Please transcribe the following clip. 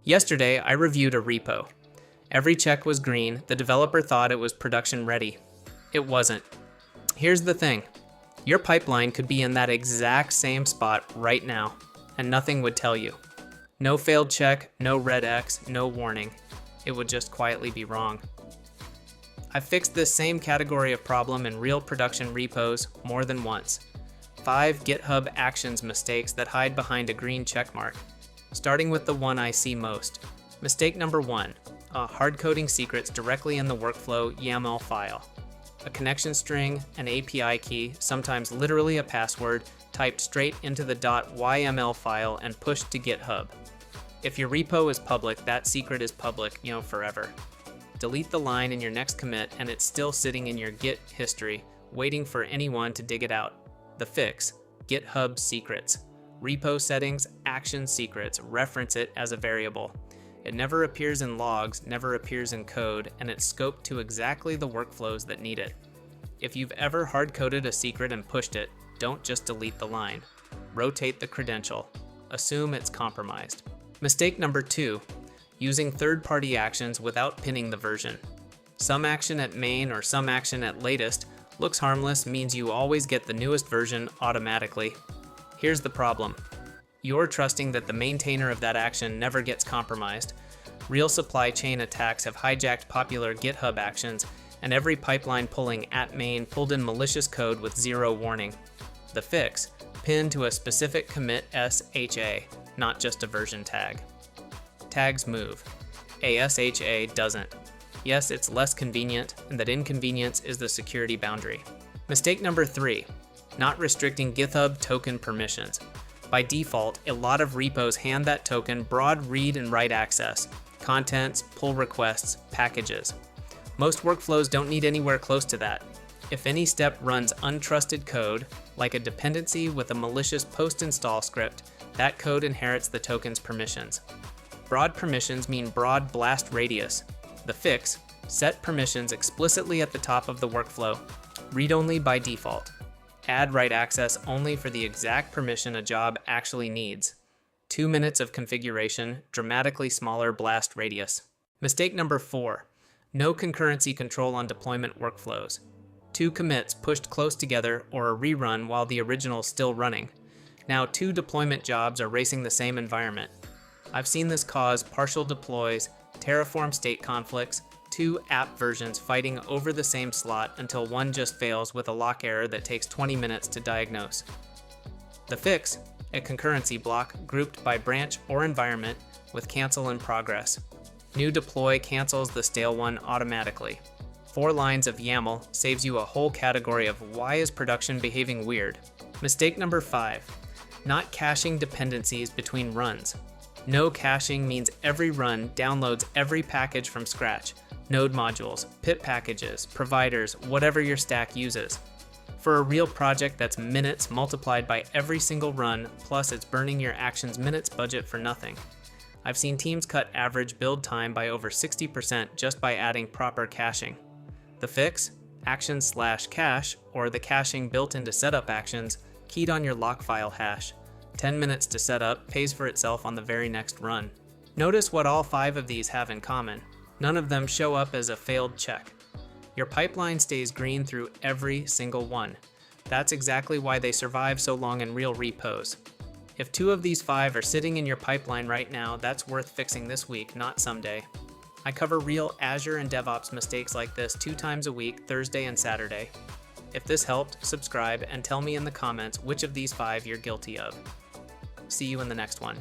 Yesterday, I reviewed a repo. Every check was green. The developer thought it was production ready. It wasn't. Here's the thing. Your pipeline could be in that exact same spot right now, and nothing would tell you. No failed check, no red X, no warning. It would just quietly be wrong. I've fixed this same category of problem in real production repos more than once. 5 GitHub Actions mistakes that hide behind a green checkmark. Starting with the one I see most. Mistake number 1, hard-coding secrets directly in the workflow YAML file. A connection string, an API key, sometimes literally a password, typed straight into the .yml file and pushed to GitHub. If your repo is public, that secret is public, forever. Delete the line in your next commit and it's still sitting in your Git history, waiting for anyone to dig it out. The fix: GitHub secrets. Repo settings, action secrets, reference it as a variable. It never appears in logs, never appears in code, and it's scoped to exactly the workflows that need it. If you've ever hard-coded a secret and pushed it, don't just delete the line. Rotate the credential. Assume it's compromised. Mistake number 2, using third-party actions without pinning the version. Some action at main or some action at latest looks harmless, means you always get the newest version automatically. Here's the problem. You're trusting that the maintainer of that action never gets compromised. Real supply chain attacks have hijacked popular GitHub actions, and every pipeline pulling @main pulled in malicious code with zero warning. The fix: pin to a specific commit SHA, not just a version tag. Tags move. ASHA doesn't. Yes, it's less convenient, and that inconvenience is the security boundary. Mistake number 3, not restricting GitHub token permissions. By default, a lot of repos hand that token broad read and write access, contents, pull requests, packages. Most workflows don't need anywhere close to that. If any step runs untrusted code, like a dependency with a malicious post-install script, that code inherits the token's permissions. Broad permissions mean broad blast radius. The fix: set permissions explicitly at the top of the workflow. Read only by default. Add write access only for the exact permission a job actually needs. 2 minutes of configuration, dramatically smaller blast radius. Mistake number 4, no concurrency control on deployment workflows. 2 commits pushed close together or a rerun while the original's still running. Now 2 deployment jobs are racing the same environment. I've seen this cause partial deploys, Terraform state conflicts, 2 app versions fighting over the same slot until one just fails with a lock error that takes 20 minutes to diagnose. The fix: a concurrency block grouped by branch or environment with cancel in progress. New deploy cancels the stale one automatically. 4 lines of YAML saves you a whole category of why is production behaving weird. Mistake number 5, not caching dependencies between runs. No caching means every run downloads every package from scratch. Node modules, pip packages, providers, whatever your stack uses. For a real project, that's minutes multiplied by every single run, plus it's burning your actions minutes budget for nothing. I've seen teams cut average build time by over 60% just by adding proper caching. The fix: actions/cache, or the caching built into setup actions, keyed on your lock file hash. 10 minutes to set up pays for itself on the very next run. Notice what all 5 of these have in common. None of them show up as a failed check. Your pipeline stays green through every single one. That's exactly why they survive so long in real repos. If 2 of these 5 are sitting in your pipeline right now, that's worth fixing this week, not someday. I cover real Azure and DevOps mistakes like this 2 times a week, Thursday and Saturday. If this helped, subscribe and tell me in the comments which of these 5 you're guilty of. See you in the next one.